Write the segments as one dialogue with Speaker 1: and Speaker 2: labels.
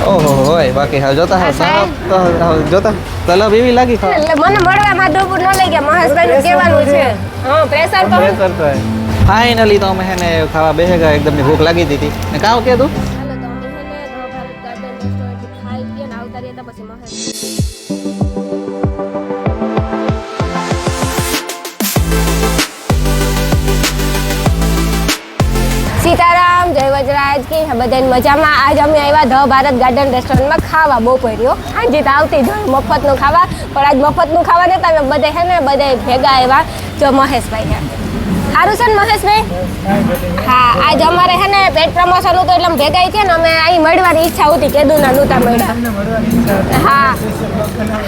Speaker 1: ઓહો હોય બાકી હા જોતા હા સાહેબ તો જોતા તલબ એવી લાગી
Speaker 2: એટલે મને મળવા માધવપુર ન લઈ ગયા મહેશભાઈ નું કહેવાનું છે હા પ્રેશર તો
Speaker 1: ફાઇનલી તો અમે હે ને ખાવા બેસે ગયા એકદમ ની ભૂખ લાગી હતી ને કાવ કે તું
Speaker 2: હાલો તો અમે હે ને ભારત ગાર્ડન રેસ્ટોરન્ટ ખાઈ પીએ ને આવતા રહ્યા પછી મહેશ સીતારામ જય વજરાજ કે બધાને મજામાં આજ અમે આવ્યા ધ ભારત ગાર્ડન રેસ્ટોરન્ટમાં ખાવા બપોર્યો હાજી તો આવતી જ મફતનું ખાવા પણ આજ મફતનું ખાવા નતા અમે બધા હે ને બધા ભેગા આવ્યા જો મહેશભાઈ હે સારું છે ને મહેશભાઈ હા આજ અમારે હે ને પેટ પ્રમોશન હતું એટલે અમે ભેગા થયા ને અમે અહીં મળવાની ઈચ્છા હતી કેદુના નહોતા મળ્યા હા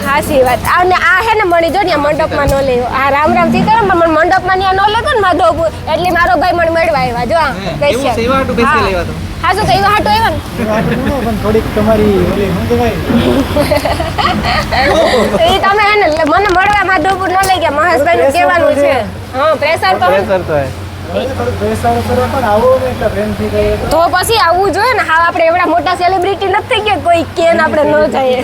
Speaker 2: હાસી વાત અને આ હે ને મળી જો ને મંડપમાં ન લેવો આ રામ રામ સીતારામ પણ મને મંડપમાં ત્યાં ન લેતો ને માધવપુર એટલે મારો ભાઈ મને મળવા આવ્યા જો હા શું કઈ હાટો આવ્યા ને
Speaker 3: થોડીક તમારી
Speaker 2: એ તમે હે ને મને મળવા માધવપુર ન લઈ ગયા મહેશભાઈ નું કહેવાનું છે હા પ્રેશર તો પછી આવવું જોઈએ ને હા આપણે એવડા મોટા સેલિબ્રિટી નથી કે કોઈ કેન આપણે ન જઈએ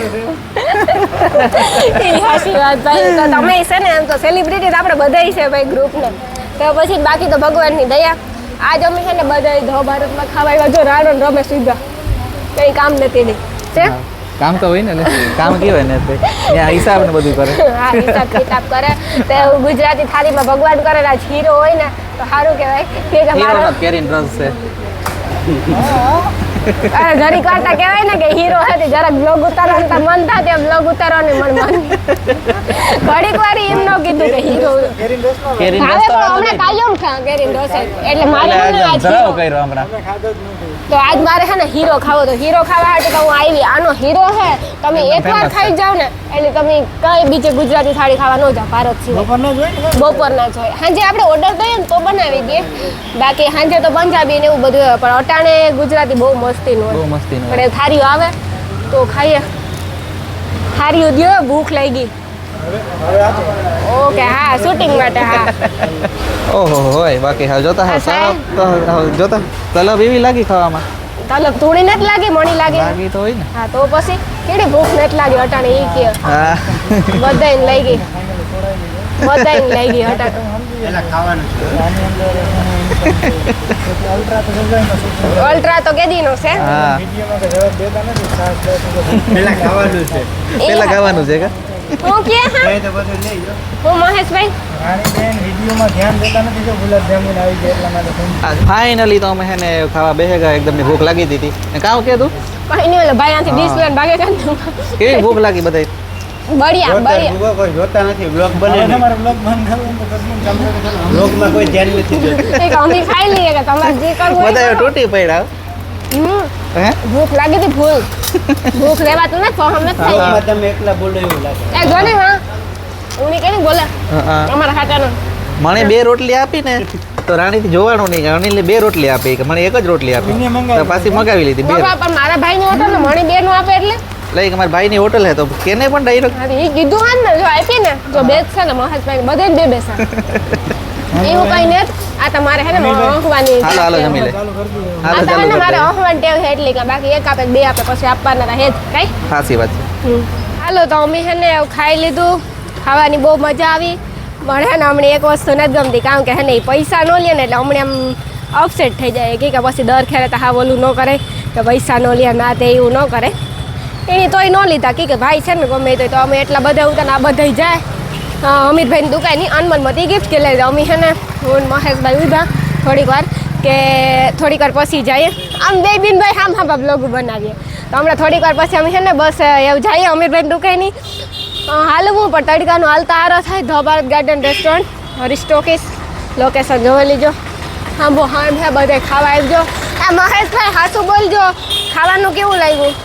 Speaker 2: એ હાસી વાત ભાઈ તો તમે છે ને એમ તો સેલિબ્રિટી આપણે બધાય છે ભાઈ ગ્રુપને તો પછી બાકી તો ભગવાનની દયા આજ અમે છે ને બધા ધ ભારતમાં ખાવા આવ્યા જો રાણો ને રમેશ સીધા કઈ કામ નથી નહીં છે
Speaker 1: કામ તો હોય ને કામ કેવાય ને ત્યાં હિસાબ ને બધું કરે
Speaker 2: હા હિસાબ કિતાબ કરે તો ગુજરાતી થાળીમાં ભગવાન કરે આ હીરો હોય ને તો સારું કહેવાય કે મારો
Speaker 1: કેરીન રસ છે
Speaker 2: જરીક વાર્તા કહેવાય ને કે હીરો હે જરાક બ્લોગ ઉતારવાનું મન થાય તે બ્લોગ ઉતારવાનું મન ઘડીક વાર એમ ન કીધું કે હીરો
Speaker 1: કેરીન
Speaker 2: હવે
Speaker 1: રસ
Speaker 2: પણ હમણાં કાયમ ખા કેરીન રસ એટલે મારે હે ને આજ
Speaker 1: ધરાવ કર્યો હમણાં
Speaker 2: તો આજ મારે હે ને હીરો ખાવો તો હીરો ખાવા માટે તો હું આવી આનો હીરો હે તમે એકવાર ખાઈ જાવ ને એટલે તમે કઈ બીજે ગુજરાતી થાળી ખાવા ન જાવ ભારત સિવાય બપોરના જોઈએ સાંજે આપણે ઓર્ડર દઈએ ને તો બનાવી દઈએ બાકી સાંજે તો પંજાબી ને એવું બધું હોય પણ અટાણે ગુજરાતી બહુ મસ્તીનું
Speaker 1: બહુ
Speaker 2: હોય
Speaker 1: મસ્તીનું
Speaker 2: પણ એ થાળીઓ આવે તો ખાઈએ થાળીઓ દ્યો ભૂખ લાગી ઓકે હા શૂટિંગ માટે હા
Speaker 1: ઓહો હોય બાકી હા જોતા હા સાહેબ તો જોતા તલબ એવી લાગી ખાવામાં
Speaker 2: તલબ થોડી નથી લાગી મણી લાગે
Speaker 1: લાગી તો હોય ને
Speaker 2: હા તો પછી કેડી ભૂખ નથી લાગી અટાણે ઈ કે
Speaker 1: હા
Speaker 2: બધાને લઈ ગઈ બધાને લઈ ગઈ અટાણે અલ્ટ્રા તો કેદીનો છે
Speaker 1: હા
Speaker 3: પેલા ખાવાનું છે
Speaker 1: પેલા ખાવાનું છે કે
Speaker 2: હું કે હા હું મહેશભાઈ
Speaker 3: રાણીબેન વિડીયોમાં ધ્યાન દેતા નથી જો ગુલાબ જામુન આવી જાય એટલા માટે
Speaker 1: ફાઇનલી તો અમે હે ને ખાવા બેસે ગયા એકદમ ની ભૂખ લાગી હતી ને કાવ કે તું
Speaker 2: કઈ નહીં ઓલો ભાઈ આથી ડીશ લઈને ભાગે કાઢ
Speaker 1: કેવી ભૂખ લાગી બધાય
Speaker 2: બળિયા
Speaker 3: કોઈ જોતા નથી બ્લોગ બને તમારો બ્લોગ બંધ કરવું તો બ્લોગમાં કોઈ ધ્યાન નથી દેતું
Speaker 2: એક અમે ખાઈ લઈએ કે તમારે જે કરવું હોય
Speaker 1: બધા તૂટી પડ્યા હે
Speaker 2: ભૂખ લાગી હતી ભૂખ લેવાતું નથી ફોહમ નથી થઈ
Speaker 3: બ્લોગમાં તમે એકલા બોલો એવું લાગે
Speaker 2: એ જો ને હા ઉની કેની બોલે
Speaker 1: હા
Speaker 2: અમારા ખાતાનો
Speaker 1: મને 2 રોટલી આપી ને તો રાણીથી જોવાનું નહીં અનિલને 2 રોટલી આપી કે મને એક જ રોટલી આપી તો પાછી મગાવી લીધી બે
Speaker 2: પણ મારા ભાઈની હોટલ ને મણી બે નું આપે એટલે
Speaker 1: લઈ કે મારા ભાઈની હોટલ હે તો કેને પણ ડાયરેક્ટ
Speaker 2: હા એ કીધું હા ને જો આપી ને જો બેસશે ને મહેશભાઈ બધે બે બેસા એવું કઈ ને આ તમારે હે ને ઓહવાની
Speaker 1: હાલો હાલો જમી લે
Speaker 2: આ
Speaker 1: હાલો
Speaker 2: તમને
Speaker 1: ચાલો
Speaker 2: મારે ઓહવાની ટેવ છે એટલે કે બાકી એક આપે બે આપે પછી આપવાના રહે જ કઈ
Speaker 1: સાચી વાત છે
Speaker 2: હાલો તો અમે હે ને ખાઈ લીધું ખાવાની બહુ મજા આવી પણ હે ને હમણાં એક વસ્તુ નથી ગમતી કારણ કે હે ને પૈસા ન લે ને એટલે હમણાં આમ અપસેટ થઈ જાય કે પછી દર ખેરે તો હા ઓલું ન કરે કે પૈસા ન લે ના તે એવું ન કરે એની તોય ન લીધા કે ભાઈ છે ને ગમે તો અમે એટલા બધા ઉતા આ બધા જાય અમિતભાઈની દુકાનની અનમનમતી ગિફ્ટ કે લઈ અમે છે ને હું મહેશભાઈ ઉભા થોડીક વાર પછી જઈએ આમ બે બિનભાઈ હામ હામ બ્લોગ બનાવીએ તો હમણાં થોડીક વાર પછી અમે છે ને બસ એવું જઈએ અમિતભાઈની દુકાનની હાલવું પણ તડકાનું હાલતા આરો થાય ધ ભારત ગાર્ડન રેસ્ટોરન્ટ હરીસ્ટોકીસ લોકેશન જોઈ લીજો હા બહુ હા હે બધે ખાવા આવજો આ મહેશભાઈ હાસું બોલજો ખાવાનું કેવું લાગ્યું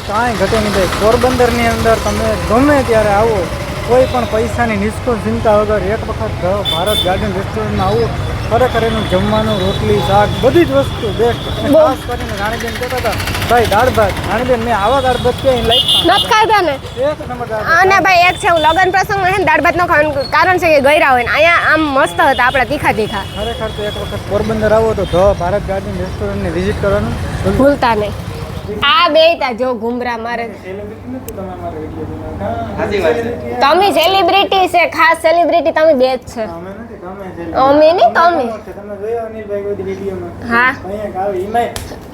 Speaker 3: કાંઈ ઘટે નહીં ભાઈ પોરબંદરની અંદર તમે ગમે ત્યારે આવો કોઈ પણ પૈસાની નિષ્ફળ ચિંતા વગર એક વખત ભારત ગાર્ડન રેસ્ટોરન્ટમાં આવો ખરેખર એનું જમવાનું રોટલી શાક બધી જ વસ્તુ બેસ્ટ ખાસ કરીને રાણીબેન કહેતા હતા ભાઈ દાળ ભાત રાણીબેન મેં આવા દાળ ભાત ક્યાંય લાઈક
Speaker 2: નથી ખાધા ને
Speaker 3: એક નંબર દાળ ભાત.
Speaker 2: અને ભાઈ એક છે હું લગ્ન પ્રસંગમાં છે ને દાળ ભાત ન ખાવાનું કારણ છે કે ગયરા હોય ને અહીંયા આમ મસ્ત હતા આપણા તીખા
Speaker 3: ખરેખર તો એક વખત પોરબંદર આવો તો ધ ભારત ગાર્ડન રેસ્ટોરન્ટને વિઝિટ કરવાનું
Speaker 2: ભૂલતા નહીં આ બે તા જો ઘુમરા મારે
Speaker 3: સેલિબ્રિટી નથી તમે અમારા વિડીયો
Speaker 1: સાચી વાત છે.
Speaker 2: તમે સેલિબ્રિટી છે ખાસ સેલિબ્રિટી તમે બે જ છે
Speaker 3: અમે નથી તમે
Speaker 2: અમે નહીં તમે
Speaker 3: તમે જોયો અનિલભાઈ કોઈ વિડીયોમાં
Speaker 2: હા
Speaker 3: અહીંયા આવે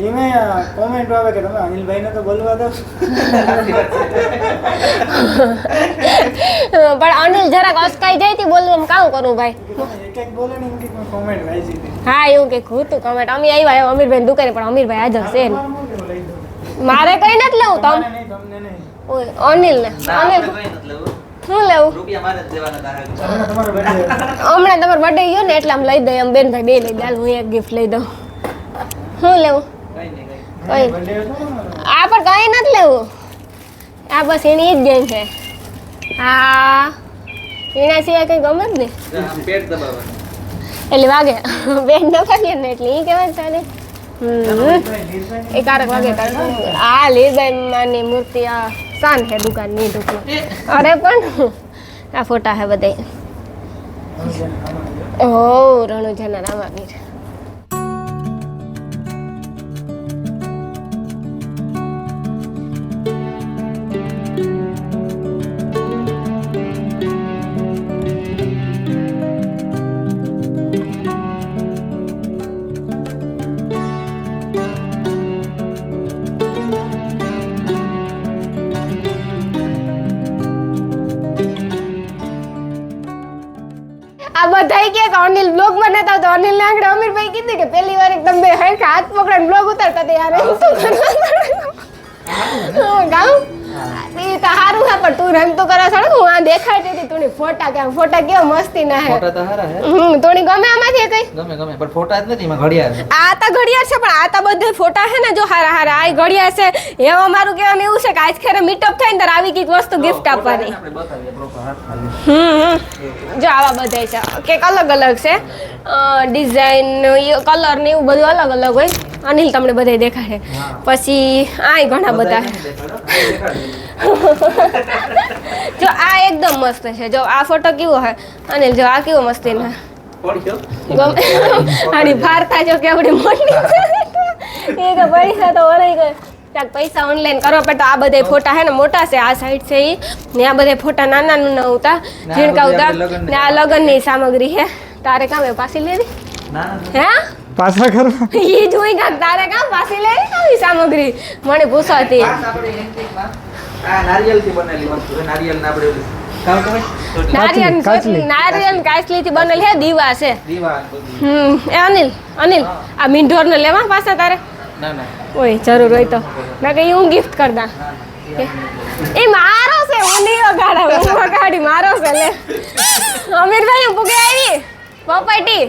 Speaker 3: એમાં કોમેન્ટ આવે કે તમે અનિલભાઈને તો બોલવા દો.
Speaker 2: પણ અનિલ જરાક અસકાઈ જાય તી બોલવું કામ કરું ભાઈ
Speaker 3: એક બોલે ને એમ કે કોમેન્ટ વાંચી હતી.
Speaker 2: હા એવું કે હતું કમેન્ટ અમે આવ્યા અમીરભાઈ દુકાને પણ અમીરભાઈ હાજર છે ને.
Speaker 3: લઈ દો.
Speaker 2: મારે કઈ નથી લેવું તમ
Speaker 3: તમારે નહીં, તમને નહીં.
Speaker 2: ઓય અનિલ ને
Speaker 1: ના,
Speaker 2: અનિલ
Speaker 1: આપણે કંઈ નથી લેવું.
Speaker 2: શું લેવું
Speaker 1: રૂપિયા મારે જ દેવાના તારા.
Speaker 3: હમણાં તમારો birthday.
Speaker 2: હમણાં તમારો બર્થડે ગયો ને એટલે આમ લઈ દઈએ આમ બેનભાઈ બે લઈ દે હાલ હું એક ગિફ્ટ લઈ દઉં શું લેવું
Speaker 1: કંઈ નહીં, કંઈ.
Speaker 2: કઈ
Speaker 3: birthday હતો ને મારો.
Speaker 2: આ પણ કઈ નથી લેવું આ બસ એની જ ગેમ છે હા એના સિવાય કઈ ગમે જ નહીં
Speaker 1: આમ પેટ દબાવવાનું.
Speaker 2: એટલે વાગે બેન ન ખાઈએ ને એટલે એ કહેવાય ચાલે એ કારક વાગે તારે આ લીરબાઈ માની મૂર્તિ આ શાન છે દુકાનની ટૂંકમાં અરે પણ આ ફોટા હે બધે ઓ રણુજાના રામાવીર આ બધાય કે અનિલ બ્લોગ બનાવતા તો અનિલ ને આગળ અમીરભાઈ કીધું કે પહેલી વાર એક તમે હરખા હાથ પકડીને બ્લોગ ઉતારતા હતા યાર એમ શું કરવાનું ગામ એ તો સારું છે પણ તું રમતો કરવા છોડ હું આ દેખાડતી હતી તું ફોટા કેવા મસ્તી ના હે
Speaker 1: ફોટા તો સારા હે.
Speaker 2: તોની ગમે આમાંથી કઈ
Speaker 1: ગમે ગમે પણ ફોટા જ નથી એમાં ઘડિયાળ છે.
Speaker 2: આ તો ઘડિયાળ છે પણ આ તો બધે ફોટા છે ને જો હારા હારા આ ઘડિયાળ છે એમાં મારું કહેવાનું એવું છે કે આજ ખેરે મીટઅપ થાય ને ત્યારે આવી કઈક વસ્તુ ગિફ્ટ આપવાની
Speaker 1: આપણે બતાવીએ proper હાથ ખાલી.
Speaker 2: જો આવા બધા છે કેક અલગ અલગ છે ડિઝાઇન કલર ને એવું બધું અલગ અલગ હોય અનિલ તમને બધા દેખાડે પછી આય ઘણા બધા જો આ એકદમ મસ્ત છે જો આ ફોટો કેવો હે અનિલ જો આ કેવો મસ્તી ને
Speaker 1: પડ્યો.
Speaker 2: ગમે આની ભારતા જો કેવડી મોટી છે એ કે પૈસા તો ઓરાઈ ગયો ક્યાંક પૈસા ઓનલાઈન કરવા પડે તો આ બધા ફોટા હે ને મોટા છે આ સાઈડ છે ઈ ને આ બધા ફોટા નાના નાના ઉતા ઝીણકા ઉતા ને આ લગનની સામગ્રી હે તારે કામ એ પાછી લેવી
Speaker 1: ના
Speaker 2: હે
Speaker 3: પાછા કરવા
Speaker 2: ઈ જોઈ કાંક તારે કામ પાછી લેવી આવી સામગ્રી મને પૂછાતી
Speaker 1: ખાસ આપણે એન્ટિકમાં આ નારિયેળથી બનેલી વસ્તુ છે. નારિયેળને આપણે ઓલું કામ કહેવાય?
Speaker 2: નારિયેળ કાચલી થી બનેલી હે દીવા છે
Speaker 1: દીવાન બધું.
Speaker 2: એ અનિલ આ મીંઢોર ને લેવા પાછા તારે
Speaker 1: ના ના
Speaker 2: ઓય જરૂર હોય તો મેં કહ્યું હું ગિફ્ટ કર દા એ મારો છે હું નહીં વગાડા હું વગાડી મારો છે લે અમીરભાઈ હું પૂગે આવી પ્રોપર્ટી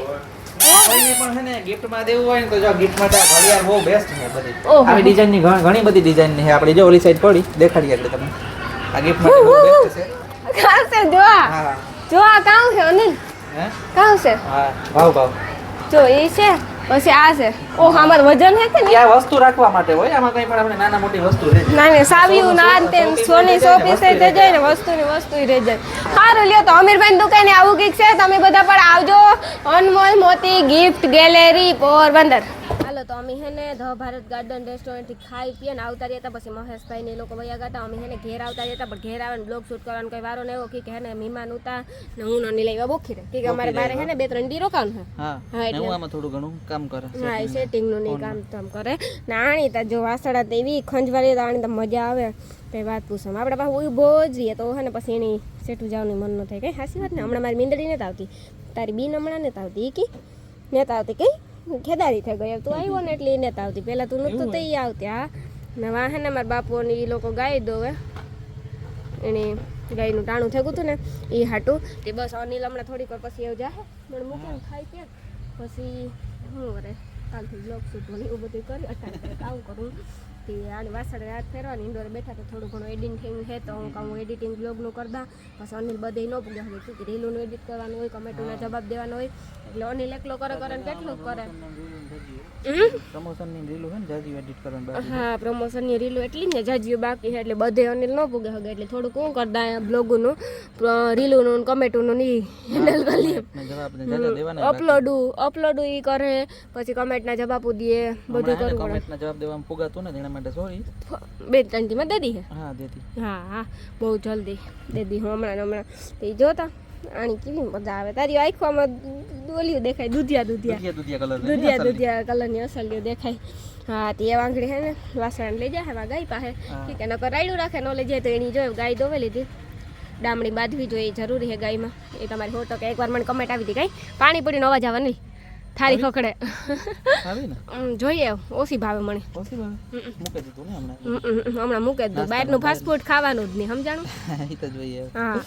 Speaker 1: કોઈને પણ છે ને ગિફ્ટમાં દેવું હોય ને તો જો ગિફ્ટ માટે આ ઘડિયાળ બહુ બેસ્ટ છે બધી.
Speaker 2: ઓહો.
Speaker 1: આવી ડિઝાઇનની ઘણી બધી ડિઝાઇનની છે. આપણે જો ઓલી સાઈડ પડી દેખાડીએ એટલે તમને આ ગિફ્ટ માટે બહુ બેસ્ટ છે.
Speaker 2: કાં છે જો આ
Speaker 1: હા
Speaker 2: જો આ કાં છે અનિલ
Speaker 1: હે
Speaker 2: કાં છે
Speaker 1: હા ભાવ
Speaker 2: જો એ છે પછી આ છે ઓહ આમાં વજન હે કે
Speaker 1: એ આ વસ્તુ રાખવા માટે હોય. આમાં કંઈ પણ આપણે નાના મોટી વસ્તુ રહે છે.
Speaker 2: ના ને સાવ્યું ના ને તેમ સોની શોપીસ થઈ જાય ને વસ્તુની વસ્તુ રહી જાય સારું લ્યો તો અમીરભાઈ દુકાને આવું કંઈક છે તમે બધા પણ આવજો અનમોલ મોતી ગિફ્ટ ગેલેરી પોરબંદર હાલો તો અમે હે ને ધ ભારત ગાર્ડન રેસ્ટોરન્ટ થી ખાઈ પીએ ને આવતા રહ્યા હતા પછી મહેશભાઈ ને એ લોકો વયા ગયા હતા અમે હે ને ઘેર આવતા રહ્યા હતા પણ ઘેર આવે ને બ્લોગ શૂટ કરવાનો કોઈ વારો ન આવ્યો કે હે ને મહેમાન ઉતા ને હું નની લેવા બોખી રહે કે અમારે બારે હે ને 2-3 દી રોકાણ હે
Speaker 1: હા
Speaker 2: હા,
Speaker 1: ને
Speaker 2: એટલે.
Speaker 1: હું આમાં થોડું ઘણું કામ કરે
Speaker 2: હા એ સેટિંગનું નહીં કામ તમ કરે ને આણી તા જો વાસડા તો એવી ખંજવારી તો આણી તો મજા આવે કઈ વાત પૂછવામાં આપણે પાસે ઉભો જ રહીએ તો હે ને પછી એની સેટું જવાનું મન ન થાય કઈ હાસી વાત ને હમણાં મારી મીંદડી નથી આવતી તારી બીન હમણાં નથી આવતી ઈ કી નથી આવતી કઈ ખેદારી થઈ ગઈ તું આવ્યો ને એટલે એ નથી આવતી પહેલાં તું નહોતું તો એ આવતી હા ને વાહે ને મારા બાપુઓને એ લોકો ગાય દોવે એની ગાયનું ટાણું થયું હતું ને એ હાટું તે બસ અનિલ હમણાં થોડીક વાર પછી એવું જાહે મને મૂકીને ખાઈ પીએ પછી શું કરે કાલથી બ્લોગ શૂટ ને એવું બધું કર્યું અટાણે આવું કરું તે આની વાસળે રાત ફેરવાની ઇન્ડોર બેઠા તો થોડું ઘણું એડિટિંગ છે તો હું એડિટિંગ બ્લોગનું કરતા પછી અનિલ બધે ન પૂગે હવે શું કે રીલોનું એડિટ કરવાનું હોય કમેન્ટોના જવાબ દેવાનો હોય એટલે અનિલ એકલો કરે ને કેટલું કરે
Speaker 1: પ્રમોશનની રીલું છે ને જાજી એડિટ કરવાનું બાકી.
Speaker 2: હા પ્રમોશનની રીલો એટલી જ ને જાજીઓ બાકી છે એટલે બધે અનિલ ન પૂગે હવે એટલે થોડુંક હું કરતા બ્લોગનું રીલોનું કમેન્ટોનું નહીં હેન્ડલ કરી લઈએ
Speaker 1: ને જવાબ ને જાજા દેવાના
Speaker 2: અપલોડ ઈ કરે પછી કમેન્ટના જવાબો દે બધું કરવું પડે
Speaker 1: કમેન્ટના જવાબ દેવામાં પુગાતું નથી એને માટે સોરી
Speaker 2: 2-3 દી માં દે દી હે
Speaker 1: હા દેતી
Speaker 2: હા હા બહુ જલ્દી દે દી હમણાં તે જોતા આની કેવી મજા આવે તારી આંખોમાં ડોલિયું દેખાય દૂધિયા કલરની અસલિયું દેખાય હા તે વાંગડી હે ને વાસણ લઈ જાય હવે ગાય પાસે ઠીક છે નકર રાયડું રાખે ન લઈ જાય તો એની જોઈ ગાય દોવે લીધી ડામડી બાંધવી જોઈએ જરૂરી છે ગાયમાં એ તમારી 100% એકવાર મને કમેન્ટ આવી હતી ગાય પાણી પડીનો અવાજ આવે નહીં થાળી ખખડે
Speaker 1: આવી ને
Speaker 2: જોઈએ ઓછી ભાવે મને
Speaker 1: ઓછી ભાવે મૂકી દીધું ને
Speaker 2: હમણાં મૂકે દઉં બહારનું ફાસ્ટ ફૂડ ખાવાનું જ નહીં સમજાણું
Speaker 1: એ તો જોઈએ
Speaker 2: હા